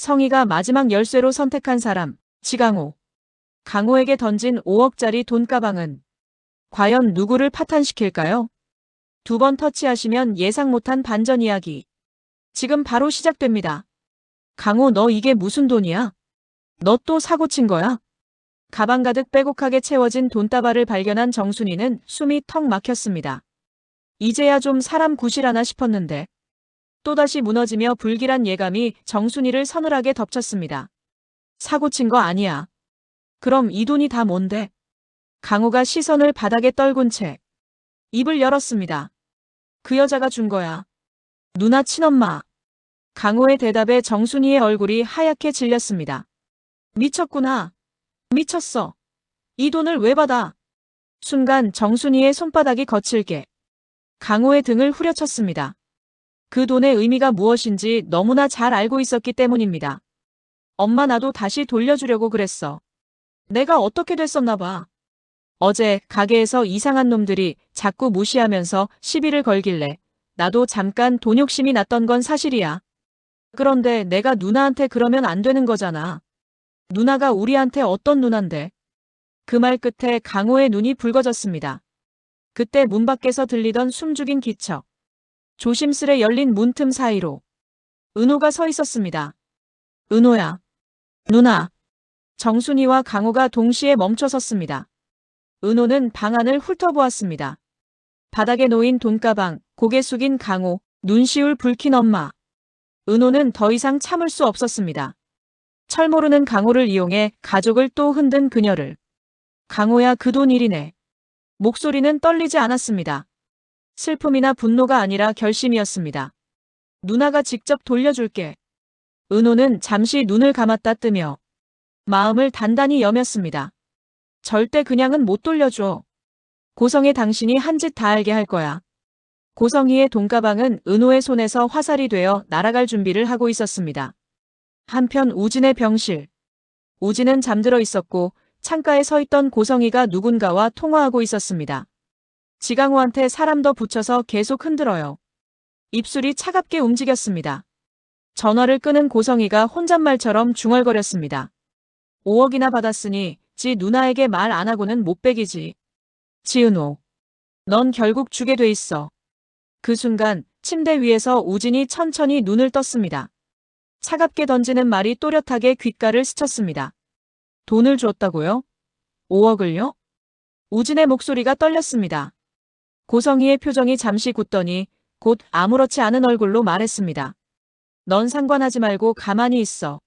성희가 마지막 열쇠로 선택한 사람, 지강호. 강호에게 던진 5억짜리 돈가방은 과연 누구를 파탄시킬까요? 2번 터치하시면 예상 못한 반전 이야기. 지금 바로 시작됩니다. 강호, 너 이게 무슨 돈이야? 너 또 사고 친 거야? 가방 가득 빼곡하게 채워진 돈다발을 발견한 정순이는 숨이 턱 막혔습니다. 이제야 좀 사람 구실하나 싶었는데 또다시 무너지며 불길한 예감이 정순이를 서늘하게 덮쳤습니다. 사고 친 거 아니야. 그럼 이 돈이 다 뭔데? 강호가 시선을 바닥에 떨군 채 입을 열었습니다. 그 여자가 준 거야. 누나 친엄마. 강호의 대답에 정순이의 얼굴이 하얗게 질렸습니다. 미쳤구나. 미쳤어. 이 돈을 왜 받아? 순간 정순이의 손바닥이 거칠게 강호의 등을 후려쳤습니다. 그 돈의 의미가 무엇인지 너무나 잘 알고 있었기 때문입니다. 엄마, 나도 다시 돌려주려고 그랬어. 내가 어떻게 됐었나 봐. 어제 가게에서 이상한 놈들이 자꾸 무시하면서 시비를 걸길래 나도 잠깐 돈 욕심이 났던 건 사실이야. 그런데 내가 누나한테 그러면 안 되는 거잖아. 누나가 우리한테 어떤 누난데. 그 말 끝에 강호의 눈이 붉어졌습니다. 그때 문 밖에서 들리던 숨죽인 기척. 조심스레 열린 문틈 사이로 은호가 서 있었습니다. 은호야. 누나. 정순이와 강호가 동시에 멈춰 섰습니다. 은호는 방 안을 훑어보았습니다. 바닥에 놓인 돈가방, 고개 숙인 강호, 눈시울 붉힌 엄마. 은호는 더 이상 참을 수 없었습니다. 철모르는 강호를 이용해 가족을 또 흔든 그녀를. 강호야, 그 돈 일이네. 목소리는 떨리지 않았습니다. 슬픔이나 분노가 아니라 결심이었습니다. 누나가 직접 돌려줄게. 은호는 잠시 눈을 감았다 뜨며 마음을 단단히 여몄습니다. 절대 그냥은 못 돌려줘. 고성의 당신이 한 짓 다 알게 할 거야. 고성이의 돈가방은 은호의 손에서 화살이 되어 날아갈 준비를 하고 있었습니다. 한편 우진의 병실. 우진은 잠들어 있었고 창가에 서 있던 고성이가 누군가와 통화하고 있었습니다. 지강호한테 사람 더 붙여서 계속 흔들어요. 입술이 차갑게 움직였습니다. 전화를 끊은 고성이가 혼잣말처럼 중얼거렸습니다. 5억이나 받았으니 지 누나에게 말 안 하고는 못 베기지. 지은호. 넌 결국 주게 돼 있어. 그 순간 침대 위에서 우진이 천천히 눈을 떴습니다. 차갑게 던지는 말이 또렷하게 귓가를 스쳤습니다. 돈을 줬다고요? 5억을요? 우진의 목소리가 떨렸습니다. 고성희의 표정이 잠시 굳더니 곧 아무렇지 않은 얼굴로 말했습니다. 넌 상관하지 말고 가만히 있어.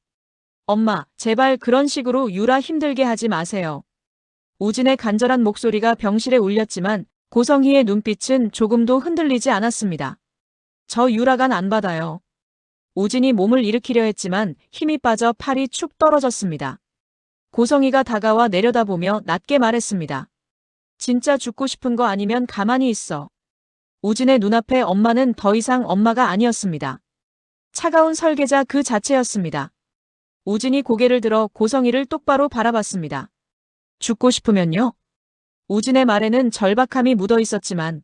엄마, 제발 그런 식으로 유라 힘들게 하지 마세요. 우진의 간절한 목소리가 병실에 울렸지만 고성희의 눈빛은 조금도 흔들리지 않았습니다. 저 유라간 안 받아요. 우진이 몸을 일으키려 했지만 힘이 빠져 팔이 축 떨어졌습니다. 고성희가 다가와 내려다보며 낮게 말했습니다. 진짜 죽고 싶은 거 아니면 가만히 있어. 우진의 눈앞에 엄마는 더 이상 엄마가 아니었습니다. 차가운 설계자 그 자체였습니다. 우진이 고개를 들어 고성희를 똑바로 바라봤습니다. 죽고 싶으면요? 우진의 말에는 절박함이 묻어 있었지만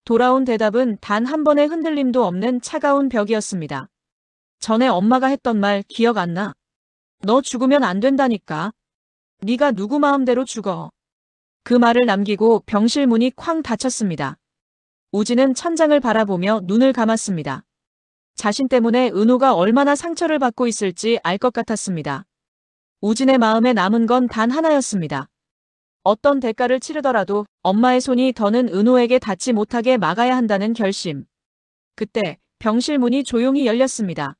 돌아온 대답은 단 한 번의 흔들림도 없는 차가운 벽이었습니다. 전에 엄마가 했던 말 기억 안 나? 너 죽으면 안 된다니까. 네가 누구 마음대로 죽어. 그 말을 남기고 병실 문이 쾅 닫혔습니다. 우진은 천장을 바라보며 눈을 감았습니다. 자신 때문에 은호가 얼마나 상처를 받고 있을지 알 것 같았습니다. 우진의 마음에 남은 건 단 하나였습니다. 어떤 대가를 치르더라도 엄마의 손이 더는 은호에게 닿지 못하게 막아야 한다는 결심. 그때 병실 문이 조용히 열렸습니다.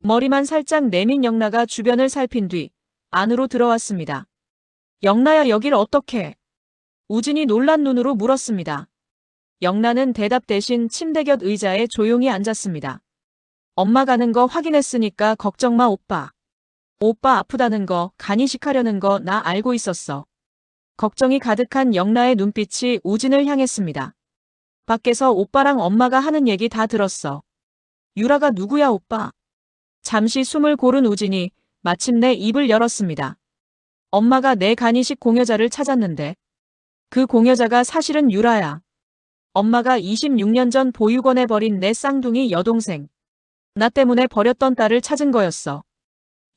머리만 살짝 내민 영라가 주변을 살핀 뒤 안으로 들어왔습니다. 영라야, 여길 어떻게? 우진이 놀란 눈으로 물었습니다. 영라는 대답 대신 침대 곁 의자에 조용히 앉았습니다. 엄마 가는 거 확인했으니까 걱정 마, 오빠. 오빠 아프다는 거, 간이식하려는 거 나 알고 있었어. 걱정이 가득한 영라의 눈빛이 우진을 향했습니다. 밖에서 오빠랑 엄마가 하는 얘기 다 들었어. 유라가 누구야, 오빠? 잠시 숨을 고른 우진이 마침내 입을 열었습니다. 엄마가 내 간이식 공여자를 찾았는데 그 공여자가 사실은 유라야. 엄마가 26년 전 보육원에 버린 내 쌍둥이 여동생. 나 때문에 버렸던 딸을 찾은 거였어.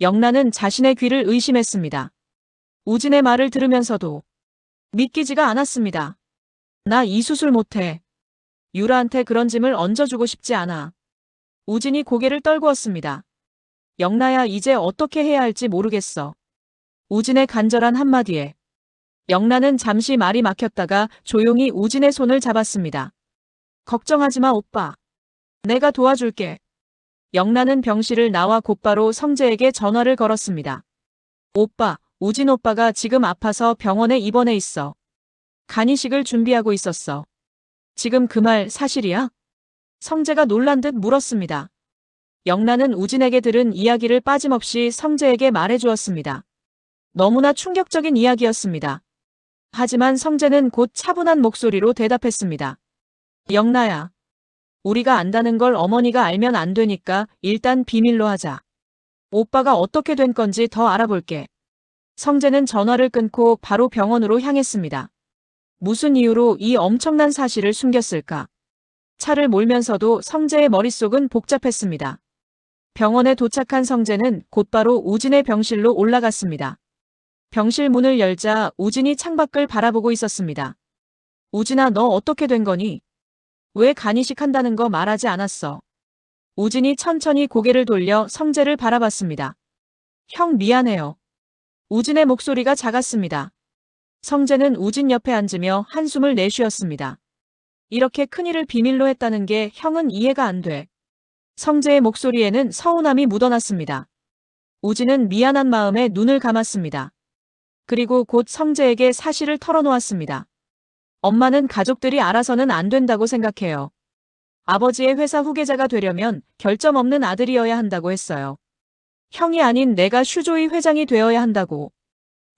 영란은 자신의 귀를 의심했습니다. 우진의 말을 들으면서도 믿기지가 않았습니다. 나 이 수술 못해. 유라한테 그런 짐을 얹어주고 싶지 않아. 우진이 고개를 떨구었습니다. 영란아, 이제 어떻게 해야 할지 모르겠어. 우진의 간절한 한마디에 영란은 잠시 말이 막혔다가 조용히 우진의 손을 잡았습니다. 걱정하지 마, 오빠. 내가 도와줄게. 영란은 병실을 나와 곧바로 성재에게 전화를 걸었습니다. 오빠, 우진 오빠가 지금 아파서 병원에 입원해 있어. 간이식을 준비하고 있었어. 지금 그 말 사실이야? 성재가 놀란 듯 물었습니다. 영란은 우진에게 들은 이야기를 빠짐없이 성재에게 말해주었습니다. 너무나 충격적인 이야기였습니다. 하지만 성재는 곧 차분한 목소리로 대답했습니다. 영란아, 우리가 안다는 걸 어머니가 알면 안 되니까 일단 비밀로 하자. 오빠가 어떻게 된 건지 더 알아볼게. 성재는 전화를 끊고 바로 병원으로 향했습니다. 무슨 이유로 이 엄청난 사실을 숨겼을까? 차를 몰면서도 성재의 머릿속은 복잡했습니다. 병원에 도착한 성재는 곧바로 우진의 병실로 올라갔습니다. 병실 문을 열자 우진이 창밖을 바라보고 있었습니다. 우진아, 너 어떻게 된 거니? 왜 간이식 한다는 거 말하지 않았어? 우진이 천천히 고개를 돌려 성재를 바라봤습니다. 형, 미안해요. 우진의 목소리가 작았습니다. 성재는 우진 옆에 앉으며 한숨을 내쉬었습니다. 이렇게 큰일을 비밀로 했다는 게 형은 이해가 안 돼. 성재의 목소리에는 서운함이 묻어났습니다. 우진은 미안한 마음에 눈을 감았습니다. 그리고 곧 성재에게 사실을 털어놓았습니다. 엄마는 가족들이 알아서는 안 된다고 생각해요. 아버지의 회사 후계자가 되려면 결점 없는 아들이어야 한다고 했어요. 형이 아닌 내가 슈조이 회장이 되어야 한다고.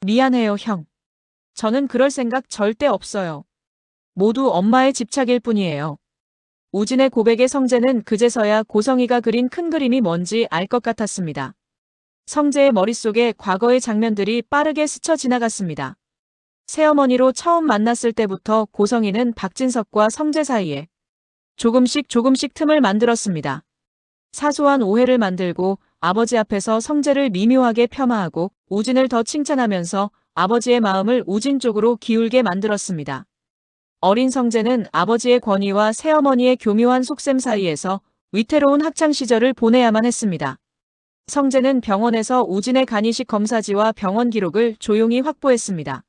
미안해요, 형. 저는 그럴 생각 절대 없어요. 모두 엄마의 집착일 뿐이에요. 우진의 고백에 성재는 그제서야 고성이가 그린 큰 그림이 뭔지 알 것 같았습니다. 성재의 머릿속에 과거의 장면들이 빠르게 스쳐 지나갔습니다. 새어머니로 처음 만났을 때부터 고성이는 박진석과 성재 사이에 조금씩 틈을 만들었습니다. 사소한 오해를 만들고 아버지 앞에서 성재를 미묘하게 폄하하고 우진을 더 칭찬하면서 아버지의 마음을 우진 쪽으로 기울게 만들었습니다. 어린 성재는 아버지의 권위와 새어머니의 교묘한 속셈 사이에서 위태로운 학창 시절을 보내야만 했습니다. 성재는 병원에서 우진의 간이식 검사지와 병원 기록을 조용히 확보했습니다.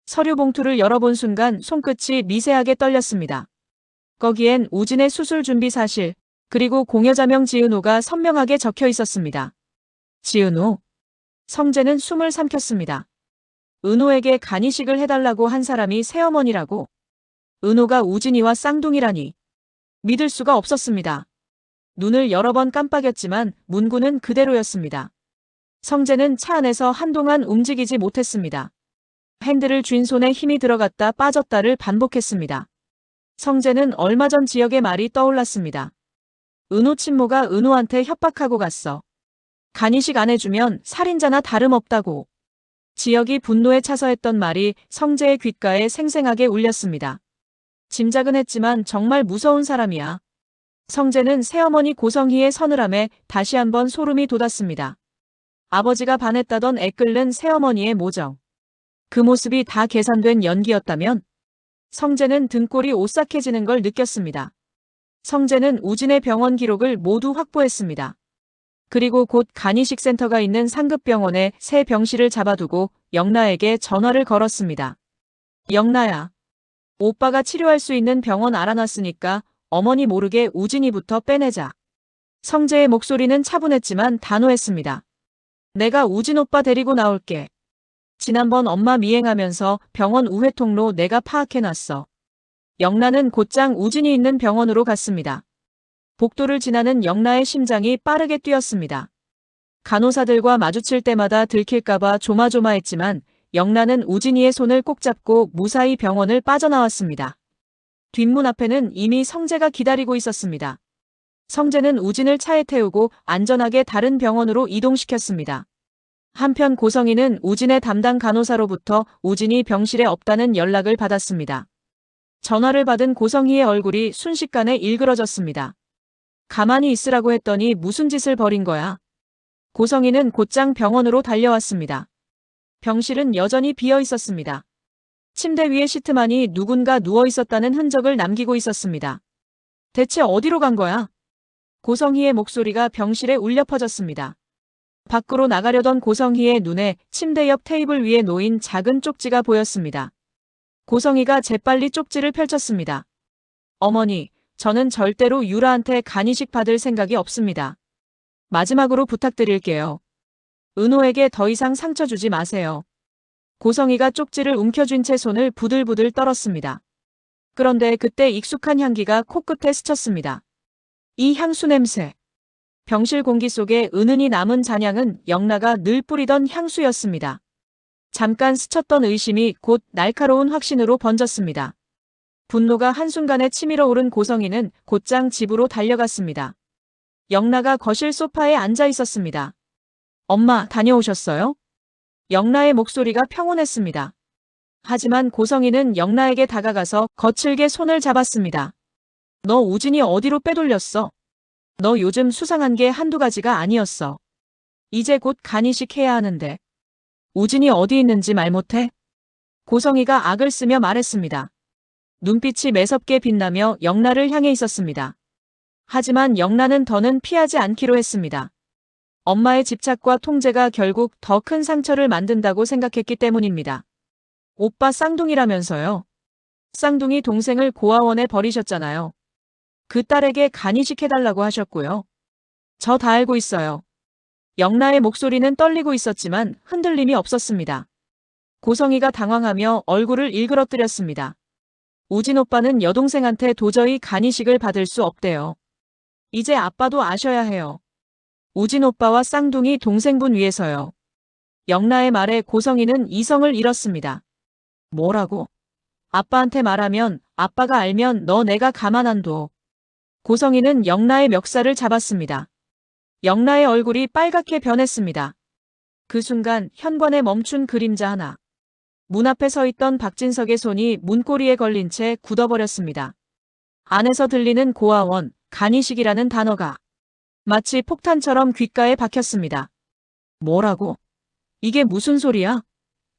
서류 봉투를 열어본 순간 손끝이 미세하게 떨렸습니다. 거기엔 우진의 수술 준비 사실, 그리고 공여자명 지은호가 선명하게 적혀 있었습니다. 지은호? 성재는 숨을 삼켰습니다. 은호에게 간이식을 해달라고 한 사람이 새어머니라고? 은호가 우진이와 쌍둥이라니. 믿을 수가 없었습니다. 눈을 여러 번 깜빡였지만 문구는 그대로였습니다. 성재는 차 안에서 한동안 움직이지 못했습니다. 핸들을 쥔 손에 힘이 들어갔다 빠졌다를 반복했습니다. 성재는 얼마 전 지역의 말이 떠올랐습니다. 은호 친모가 은호한테 협박하고 갔어. 간이식 안 해주면 살인자나 다름없다고. 지역이 분노에 차서했던 말이 성재의 귓가에 생생하게 울렸습니다. 짐작은 했지만 정말 무서운 사람이야. 성재는 새어머니 고성희의 서늘함에 다시 한번 소름이 돋았습니다. 아버지가 반했다던 애끓는 새어머니의 모정. 그 모습이 다 계산된 연기였다면? 성재는 등골이 오싹해지는 걸 느꼈습니다. 성재는 우진의 병원 기록을 모두 확보했습니다. 그리고 곧 간이식 센터가 있는 상급병원에 새 병실을 잡아두고 영라에게 전화를 걸었습니다. 영라야, 오빠가 치료할 수 있는 병원 알아놨으니까 어머니 모르게 우진이부터 빼내자. 성재의 목소리는 차분했지만 단호했습니다. 내가 우진 오빠 데리고 나올게. 지난번 엄마 미행하면서 병원 우회 통로 내가 파악해놨어. 영라는 곧장 우진이 있는 병원으로 갔습니다. 복도를 지나는 영라의 심장이 빠르게 뛰었습니다. 간호사들과 마주칠 때마다 들킬까봐 조마조마했지만 영라는 우진이의 손을 꼭 잡고 무사히 병원을 빠져나왔습니다. 뒷문 앞에는 이미 성재가 기다리고 있었습니다. 성재는 우진을 차에 태우고 안전하게 다른 병원으로 이동시켰습니다. 한편 고성이는 우진의 담당 간호사로부터 우진이 병실에 없다는 연락을 받았습니다. 전화를 받은 고성희의 얼굴이 순식간에 일그러졌습니다. 가만히 있으라고 했더니 무슨 짓을 벌인 거야? 고성희는 곧장 병원으로 달려왔습니다. 병실은 여전히 비어 있었습니다. 침대 위에 시트만이 누군가 누워 있었다는 흔적을 남기고 있었습니다. 대체 어디로 간 거야? 고성희의 목소리가 병실에 울려 퍼졌습니다. 밖으로 나가려던 고성희의 눈에 침대 옆 테이블 위에 놓인 작은 쪽지가 보였습니다. 고성희가 재빨리 쪽지를 펼쳤습니다. 어머니, 저는 절대로 유라한테 간이식 받을 생각이 없습니다. 마지막으로 부탁드릴게요. 은호에게 더 이상 상처 주지 마세요. 고성희가 쪽지를 움켜쥔 채 손을 부들부들 떨었습니다. 그런데 그때 익숙한 향기가 코끝에 스쳤습니다. 이 향수 냄새. 병실 공기 속에 은은히 남은 잔향은 영라가 늘 뿌리던 향수였습니다. 잠깐 스쳤던 의심이 곧 날카로운 확신으로 번졌습니다. 분노가 한순간에 치밀어 오른 고성희는 곧장 집으로 달려갔습니다. 영라가 거실 소파에 앉아 있었습니다. 엄마, 다녀오셨어요? 영라의 목소리가 평온했습니다. 하지만 고성희는 영라에게 다가가서 거칠게 손을 잡았습니다. 너 우진이 어디로 빼돌렸어? 너 요즘 수상한 게 한두 가지가 아니었어. 이제 곧 간이식 해야 하는데. 우진이 어디 있는지 말 못해? 고성희가 악을 쓰며 말했습니다. 눈빛이 매섭게 빛나며 영라를 향해 있었습니다. 하지만 영라는 더는 피하지 않기로 했습니다. 엄마의 집착과 통제가 결국 더 큰 상처를 만든다고 생각했기 때문입니다. 오빠 쌍둥이라면서요. 쌍둥이 동생을 고아원에 버리셨잖아요. 그 딸에게 간이식 해달라고 하셨고요. 저 다 알고 있어요. 영라의 목소리는 떨리고 있었지만 흔들림이 없었습니다. 고성희가 당황하며 얼굴을 일그러뜨렸습니다. 우진 오빠는 여동생한테 도저히 간이식을 받을 수 없대요. 이제 아빠도 아셔야 해요. 우진 오빠와 쌍둥이 동생분 위해서요. 영라의 말에 고성희는 이성을 잃었습니다. 뭐라고? 아빠한테 말하면 아빠가 알면 너 내가 가만 안 둬. 고성희는 영라의 멱살을 잡았습니다. 영라의 얼굴이 빨갛게 변했습니다. 그 순간 현관에 멈춘 그림자 하나. 문 앞에 서 있던 박진석의 손이 문고리에 걸린 채 굳어버렸습니다. 안에서 들리는 고아원, 간이식이라는 단어가 마치 폭탄처럼 귓가에 박혔습니다. 뭐라고? 이게 무슨 소리야?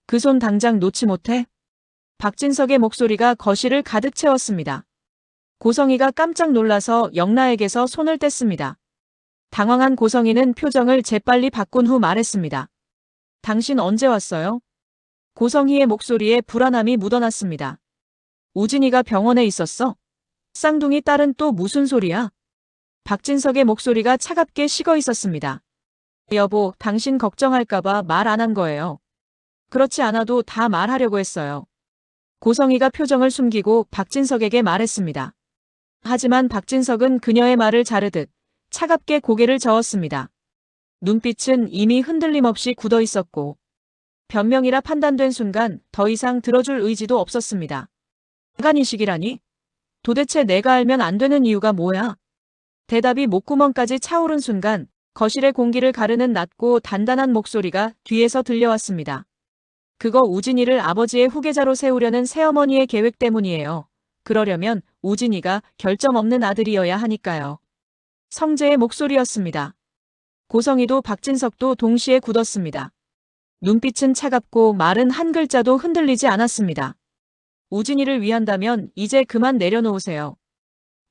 그 손 당장 놓지 못해? 박진석의 목소리가 거실을 가득 채웠습니다. 고성희가 깜짝 놀라서 영라에게서 손을 뗐습니다. 당황한 고성희는 표정을 재빨리 바꾼 후 말했습니다. 당신 언제 왔어요? 고성희의 목소리에 불안함이 묻어났습니다. 우진이가 병원에 있었어? 쌍둥이 딸은 또 무슨 소리야? 박진석의 목소리가 차갑게 식어 있었습니다. 여보, 당신 걱정할까봐 말 안 한 거예요. 그렇지 않아도 다 말하려고 했어요. 고성희가 표정을 숨기고 박진석에게 말했습니다. 하지만 박진석은 그녀의 말을 자르듯 차갑게 고개를 저었습니다. 눈빛은 이미 흔들림 없이 굳어 있었고 변명이라 판단된 순간 더 이상 들어줄 의지도 없었습니다. 간이식이라니? 도대체 내가 알면 안 되는 이유가 뭐야? 대답이 목구멍까지 차오른 순간 거실의 공기를 가르는 낮고 단단한 목소리가 뒤에서 들려왔습니다. 그거 우진이를 아버지의 후계자로 세우려는 새어머니의 계획 때문이에요. 그러려면 우진이가 결점 없는 아들이어야 하니까요. 성재의 목소리였습니다. 고성희도 박진석도 동시에 굳었습니다. 눈빛은 차갑고 말은 한 글자도 흔들리지 않았습니다. 우진이를 위한다면 이제 그만 내려놓으세요.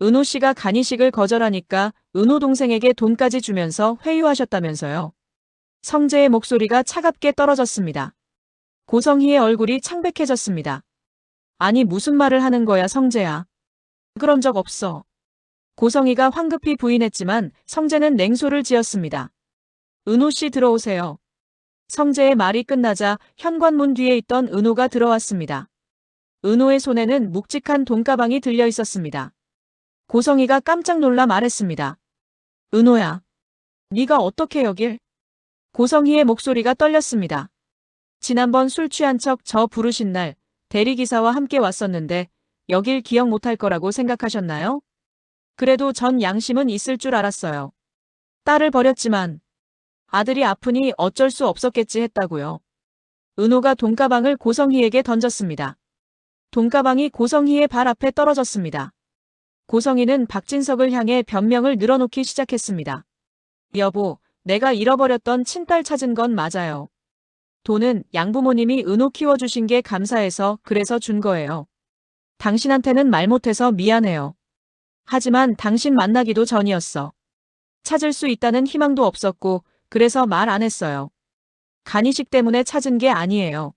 은호 씨가 간이식을 거절하니까 은호 동생에게 돈까지 주면서 회유하셨다면서요. 성재의 목소리가 차갑게 떨어졌습니다. 고성희의 얼굴이 창백해졌습니다. 아니 무슨 말을 하는 거야 성재야. 그런 적 없어. 고성희가 황급히 부인했지만 성재는 냉소를 지었습니다. 은호 씨 들어오세요. 성재의 말이 끝나자 현관문 뒤에 있던 은호가 들어왔습니다. 은호의 손에는 묵직한 돈가방이 들려 있었습니다. 고성희가 깜짝 놀라 말했습니다. 은호야. 네가 어떻게 여길? 고성희의 목소리가 떨렸습니다. 지난번 술 취한 척 저 부르신 날 대리기사와 함께 왔었는데 여길 기억 못할 거라고 생각하셨나요? 그래도 전 양심은 있을 줄 알았어요. 딸을 버렸지만 아들이 아프니 어쩔 수 없었겠지 했다고요. 은호가 돈가방을 고성희에게 던졌습니다. 돈가방이 고성희의 발 앞에 떨어졌습니다. 고성희는 박진석을 향해 변명을 늘어놓기 시작했습니다. 여보, 내가 잃어버렸던 친딸 찾은 건 맞아요. 돈은 양부모님이 은호 키워주신 게 감사해서 그래서 준 거예요. 당신한테는 말 못해서 미안해요. 하지만 당신 만나기도 전이었어. 찾을 수 있다는 희망도 없었고 그래서 말 안 했어요. 간이식 때문에 찾은 게 아니에요.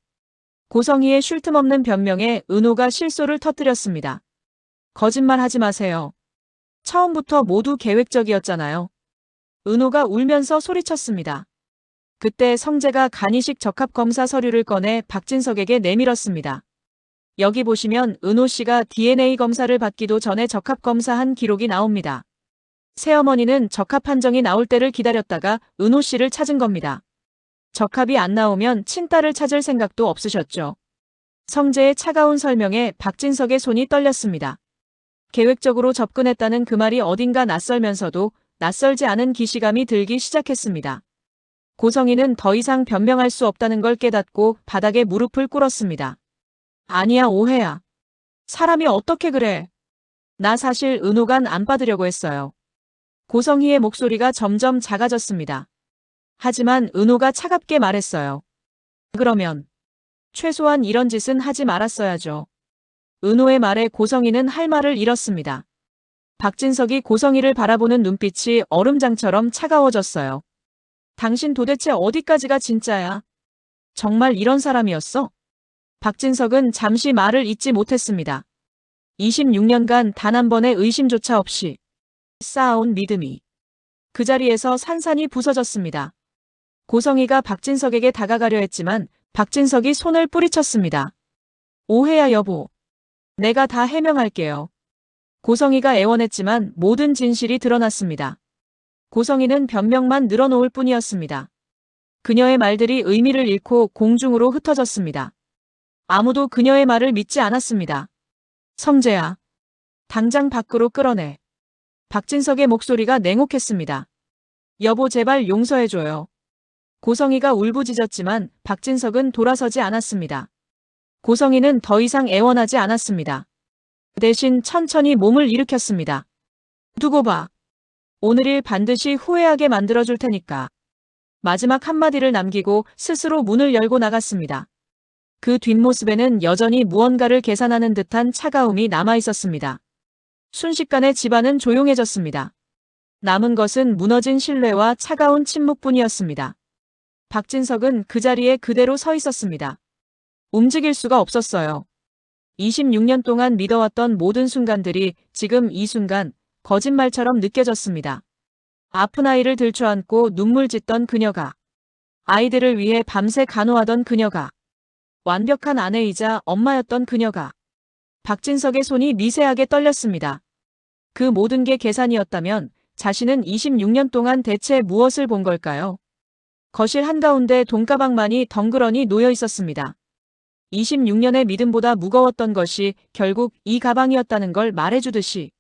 고성희의 쉴 틈 없는 변명에 은호가 실소를 터뜨렸습니다. 거짓말하지 마세요. 처음부터 모두 계획적이었잖아요. 은호가 울면서 소리쳤습니다. 그때 성재가 간이식 적합검사 서류를 꺼내 박진석에게 내밀었습니다. 여기 보시면 은호 씨가 DNA 검사를 받기도 전에 적합검사한 기록이 나옵니다. 새어머니는 적합 판정이 나올 때를 기다렸다가 은호 씨를 찾은 겁니다. 적합이 안 나오면 친딸을 찾을 생각도 없으셨죠. 성재의 차가운 설명에 박진석의 손이 떨렸습니다. 계획적으로 접근했다는 그 말이 어딘가 낯설면서도 낯설지 않은 기시감이 들기 시작했습니다. 고성희는 더 이상 변명할 수 없다는 걸 깨닫고 바닥에 무릎을 꿇었습니다. 아니야, 오해야. 사람이 어떻게 그래? 나 사실 은호간 안 받으려고 했어요. 고성희의 목소리가 점점 작아졌습니다. 하지만 은호가 차갑게 말했어요. 그러면 최소한 이런 짓은 하지 말았어야죠. 은호의 말에 고성희는 할 말을 잃었습니다. 박진석이 고성희를 바라보는 눈빛이 얼음장처럼 차가워졌어요. 당신 도대체 어디까지가 진짜야? 정말 이런 사람이었어? 박진석은 잠시 말을 잇지 못했습니다. 26년간 단 한 번의 의심조차 없이 쌓아온 믿음이 그 자리에서 산산이 부서졌습니다. 고성희가 박진석에게 다가가려 했지만 박진석이 손을 뿌리쳤습니다. 오해야 여보. 내가 다 해명할게요. 고성희가 애원했지만 모든 진실이 드러났습니다. 고성희는 변명만 늘어놓을 뿐이었습니다. 그녀의 말들이 의미를 잃고 공중으로 흩어졌습니다. 아무도 그녀의 말을 믿지 않았습니다. 성재야. 당장 밖으로 끌어내. 박진석의 목소리가 냉혹했습니다. 여보 제발 용서해줘요. 고성희가 울부짖었지만 박진석은 돌아서지 않았습니다. 고성희는 더 이상 애원하지 않았습니다. 대신 천천히 몸을 일으켰습니다. 두고 봐. 오늘 일 반드시 후회하게 만들어줄 테니까. 마지막 한마디를 남기고 스스로 문을 열고 나갔습니다. 그 뒷모습에는 여전히 무언가를 계산하는 듯한 차가움이 남아있었습니다. 순식간에 집안은 조용해졌습니다. 남은 것은 무너진 신뢰와 차가운 침묵뿐이었습니다. 박진석은 그 자리에 그대로 서 있었습니다. 움직일 수가 없었어요. 26년 동안 믿어왔던 모든 순간들이 지금 이 순간 거짓말처럼 느껴졌습니다. 아픈 아이를 들쳐안고 눈물 짓던 그녀가, 아이들을 위해 밤새 간호하던 그녀가, 완벽한 아내이자 엄마였던 그녀가, 박진석의 손이 미세하게 떨렸습니다. 그 모든 게 계산이었다면 자신은 26년 동안 대체 무엇을 본 걸까요? 거실 한가운데 돈가방만이 덩그러니 놓여 있었습니다. 26년의 믿음보다 무거웠던 것이 결국 이 가방이었다는 걸 말해주듯이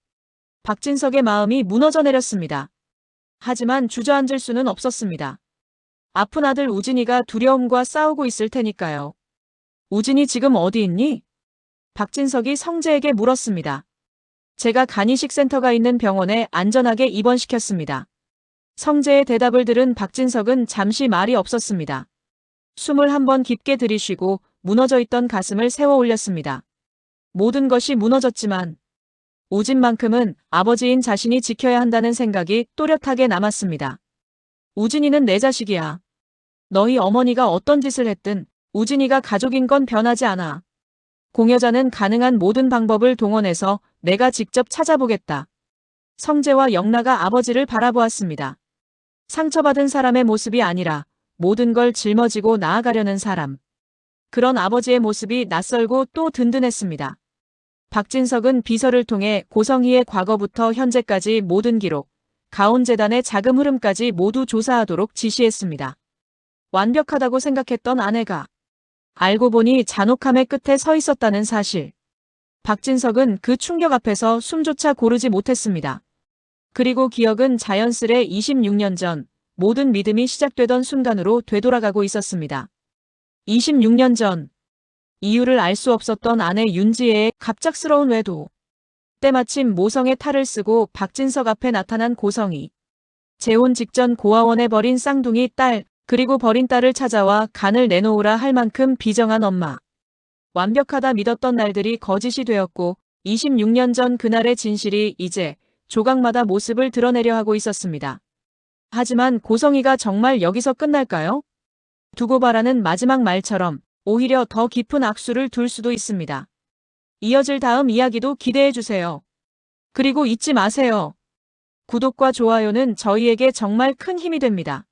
박진석의 마음이 무너져 내렸습니다. 하지만 주저앉을 수는 없었습니다. 아픈 아들 우진이가 두려움과 싸우고 있을 테니까요. 우진이 지금 어디 있니? 박진석이 성재에게 물었습니다. 제가 간이식 센터가 있는 병원에 안전하게 입원시켰습니다. 성재의 대답을 들은 박진석은 잠시 말이 없었습니다. 숨을 한번 깊게 들이쉬고 무너져 있던 가슴을 세워 올렸습니다. 모든 것이 무너졌지만 우진만큼은 아버지인 자신이 지켜야 한다는 생각이 또렷하게 남았습니다. 우진이는 내 자식이야. 너희 어머니가 어떤 짓을 했든 우진이가 가족인 건 변하지 않아. 공여자는 가능한 모든 방법을 동원해서 내가 직접 찾아보겠다. 성재와 영라가 아버지를 바라보았습니다. 상처받은 사람의 모습이 아니라 모든 걸 짊어지고 나아가려는 사람. 그런 아버지의 모습이 낯설고 또 든든했습니다. 박진석은 비서를 통해 고성희의 과거부터 현재까지 모든 기록, 가온재단의 자금 흐름까지 모두 조사하도록 지시했습니다. 완벽하다고 생각했던 아내가 알고 보니 잔혹함의 끝에 서 있었다는 사실. 박진석은 그 충격 앞에서 숨조차 고르지 못했습니다. 그리고 기억은 자연스레 26년 전 모든 믿음이 시작되던 순간으로 되돌아가고 있었습니다. 26년 전 이유를 알 수 없었던 아내 윤지혜의 갑작스러운 외도. 때마침 모성의 탈을 쓰고 박진석 앞에 나타난 고성희. 재혼 직전 고아원에 버린 쌍둥이 딸, 그리고 버린 딸을 찾아와 간을 내놓으라 할 만큼 비정한 엄마. 완벽하다 믿었던 날들이 거짓이 되었고 26년 전 그날의 진실이 이제 조각마다 모습을 드러내려 하고 있었습니다. 하지만 고성이가 정말 여기서 끝날까요? 두고 바라는 마지막 말처럼 오히려 더 깊은 악수를 둘 수도 있습니다. 이어질 다음 이야기도 기대해주세요. 그리고 잊지 마세요. 구독과 좋아요는 저희에게 정말 큰 힘이 됩니다.